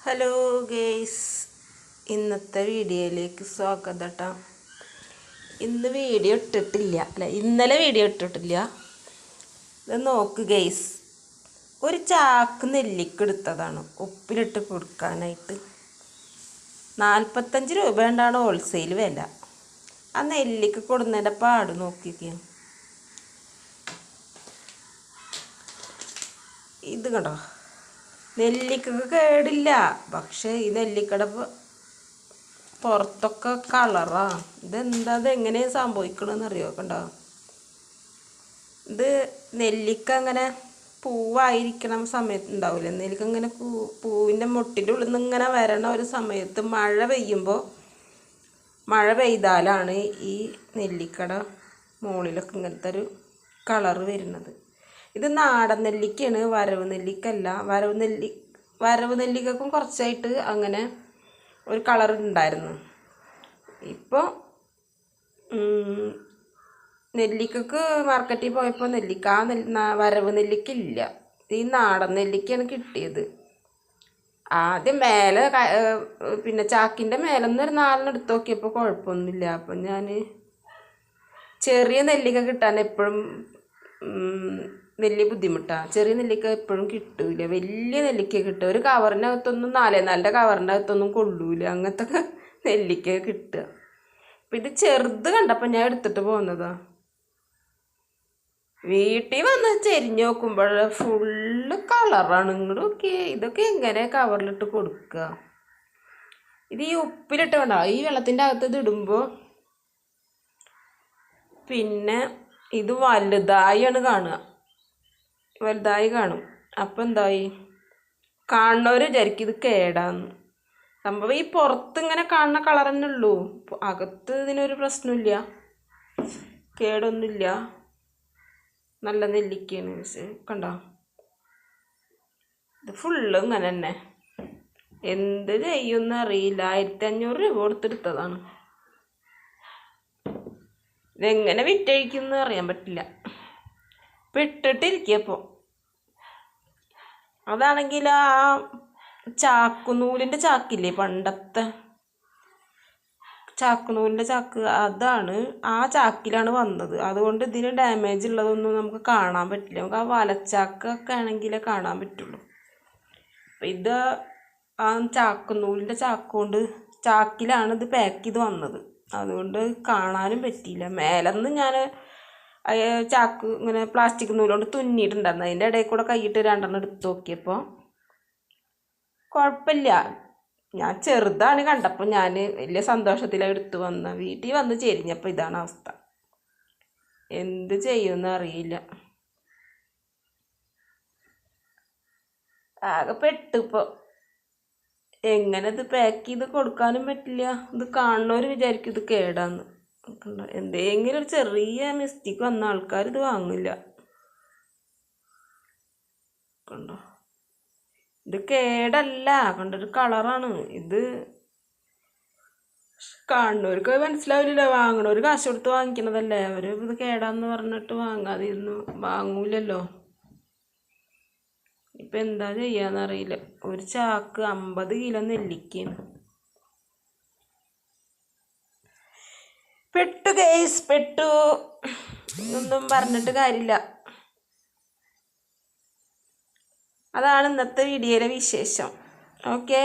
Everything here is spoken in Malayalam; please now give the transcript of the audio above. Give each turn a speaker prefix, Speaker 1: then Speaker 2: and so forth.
Speaker 1: ഹലോ ഗേയ്സ്, ഇന്നത്തെ വീഡിയോയിലേക്ക് സ്വാഗതം കേട്ടോ. ഇന്ന് വീഡിയോ ഇട്ടിട്ടില്ല, ഇന്നലെ വീഡിയോ ഇട്ടിട്ടില്ല. ഇത് നോക്ക് ഗേയ്സ്, ഒരു ചാക്ക് നെല്ലിക്ക എടുത്തതാണ് ഉപ്പിലിട്ട് കൊടുക്കാനായിട്ട്. 45 രൂപ കൊണ്ടാണ് ഹോൾസെയിൽ വില. ആ നെല്ലിക്ക കൊടുന്നതിൻ്റെ പാട് നോക്കിയൊക്കെ. ഇത് കണ്ടോ, നെല്ലിക്കക്ക് കേടില്ല, പക്ഷേ ഈ നെല്ലിക്കയുടെ പുറത്തൊക്കെ കളറാ. ഇതെങ്ങനെ സംഭവിക്കണമെന്ന് അറിയോ? കണ്ടോ, ഇത് നെല്ലിക്ക അങ്ങനെ പൂവായിരിക്കണം സമയത്ത് ഉണ്ടാവില്ല. നെല്ലിക്ക ഇങ്ങനെ പൂവിൻ്റെ മുട്ടിൻ്റെ ഉള്ളിൽ നിന്ന് ഇങ്ങനെ വരണ ഒരു സമയത്ത് മഴ പെയ്താലാണ് ഈ നെല്ലിക്കയുടെ മുകളിലൊക്കെ ഇങ്ങനത്തെ ഒരു കളറ് വരുന്നത്. ഇത് നാടൻ നെല്ലിക്കയാണ്, വരവ് നെല്ലിക്കല്ല. വരവ് നെല്ലിക്കും കുറച്ചായിട്ട് അങ്ങനെ ഒരു കളർ ഉണ്ടായിരുന്നു. ഇപ്പോൾ നെല്ലിക്കക്ക് മാർക്കറ്റിൽ പോയപ്പോൾ വരവ് നെല്ലിക്ക ഇല്ല. ഈ നാടൻ നെല്ലിക്കയാണ് കിട്ടിയത്. ആദ്യം മേലെ പിന്നെ ചാക്കിൻ്റെ മേലെ നിന്ന് ഒരു 4 എടുത്ത് നോക്കിയപ്പോൾ കുഴപ്പമൊന്നുമില്ല. അപ്പം ഞാൻ ചെറിയ നെല്ലിക്ക കിട്ടാൻ എപ്പോഴും വലിയ ബുദ്ധിമുട്ടാണ്. ചെറിയ നെല്ലിക്ക എപ്പോഴും കിട്ടൂല. വലിയ നെല്ലിക്ക കിട്ടുക ഒരു കവറിനകത്തൊന്നും 4 കവറിൻ്റെ അകത്തൊന്നും കൊള്ളൂല. അങ്ങനത്തെ നെല്ലിക്ക കിട്ടുക. അപ്പം ഇത് ചെറുത് കണ്ടപ്പോൾ ഞാൻ എടുത്തിട്ട് പോകുന്നതാ. വീട്ടിൽ വന്ന് ചെരിഞ്ഞ് നോക്കുമ്പോൾ ഫുള്ള് കളറാണ്. ഇങ്ങോട്ട് നോക്കിയേ, ഇതൊക്കെ എങ്ങനെ കവറിലിട്ട് കൊടുക്കുക? ഇത് ഈ ഉപ്പിലിട്ട് വേണ്ട, ഈ വെള്ളത്തിൻ്റെ അകത്ത് ഇത് ഇടുമ്പോൾ പിന്നെ ഇത് വലുതായി കാണും. അപ്പം എന്തായി, കാണുന്നവർ വിചാരിക്കും ഇത് കേടാന്ന്. സംഭവം ഈ പുറത്ത് ഇങ്ങനെ കാണുന്ന കളർ തന്നെ ഉള്ളൂ, അകത്ത് ഇതിനൊരു പ്രശ്നമില്ല, കേടൊന്നുമില്ല. നല്ല നെല്ലിക്കയാണ്. പക്ഷേ കണ്ടോ, ഇത് ഫുള്ള് ഇങ്ങനെ തന്നെ. എന്ത് ചെയ്യുമെന്ന് അറിയില്ല. 1500 രൂപ കൊടുത്തെടുത്തതാണ്. ഇതെങ്ങനെ വിറ്റഴിക്കുമെന്ന് അറിയാൻ പറ്റില്ല. ഇട്ടിട്ടിരിക്കപ്പോൾ അതാണെങ്കിൽ ആ ചാക്കുനൂലിൻ്റെ ചാക്കില്ലേ, പണ്ടത്തെ ചാക്കുനൂലിൻ്റെ ചാക്ക്, അതാണ് ആ ചാക്കിലാണ് വന്നത്. അതുകൊണ്ട് ഇതിന് ഡാമേജ് ഉള്ളതൊന്നും നമുക്ക് കാണാൻ പറ്റില്ല. നമുക്ക് ആ വലച്ചാക്കൊക്കെ ആണെങ്കിലേ കാണാൻ പറ്റുള്ളൂ. അപ്പം ഇത് ആ ചാക്കുനൂലിൻ്റെ ചാക്കിലാണ് ഇത് പാക്ക് ചെയ്ത് വന്നത്. അതുകൊണ്ട് കാണാനും പറ്റിയില്ല. മേലെന്ന് ഞാൻ ചാക്ക് ഇങ്ങനെ പ്ലാസ്റ്റിക് നൂലുകൊണ്ട് തുന്നിയിട്ടുണ്ടായിരുന്നു. അതിൻ്റെ ഇടയിൽ കൂടെ കൈയിട്ട് 2 എടുത്ത് നോക്കിയപ്പോൾ കുഴപ്പമില്ല. ഞാൻ ചെറുതാണ് കണ്ടപ്പോൾ ഞാൻ വലിയ സന്തോഷത്തിലാണ് എടുത്തു വന്ന. വീട്ടിൽ വന്ന് ചെരിഞ്ഞപ്പോൾ ഇതാണ് അവസ്ഥ. എന്ത് ചെയ്യുമെന്ന് അറിയില്ല. ആകെ പെട്ടിപ്പോൾ. എങ്ങനെ ഇത് പാക്ക് ചെയ്ത് കൊടുക്കാനും പറ്റില്ല. ഇത് കാണുന്നവർ വിചാരിക്കും ഇത് കേടാന്ന്. എന്തെങ്കിലും ഒരു ചെറിയ മിസ്റ്റേക്ക് വന്ന ആൾക്കാർ ഇത് വാങ്ങില്ല. കണ്ടോ, ഇത് കേടല്ല, കണ്ടൊരു കളറാണ്. ഇത് കാണുന്നവർക്ക് മനസ്സിലാവില്ല. വാങ്ങണവർ കാശ് കൊടുത്ത് വാങ്ങിക്കണതല്ലേ. അവർ ഇത് കേടാന്ന് പറഞ്ഞിട്ട് വാങ്ങൂലല്ലോ. ഇപ്പം എന്താ ചെയ്യാന്നറിയില്ല. ഒരു ചാക്ക് 50 കിലോ നെല്ലിക്കയാണ്. പെട്ടു. ഒന്നും പറഞ്ഞിട്ട് കാര്യമില്ല. അതാണ് ഇന്നത്തെ വീഡിയോയിലെ വിശേഷം. ഓക്കേ.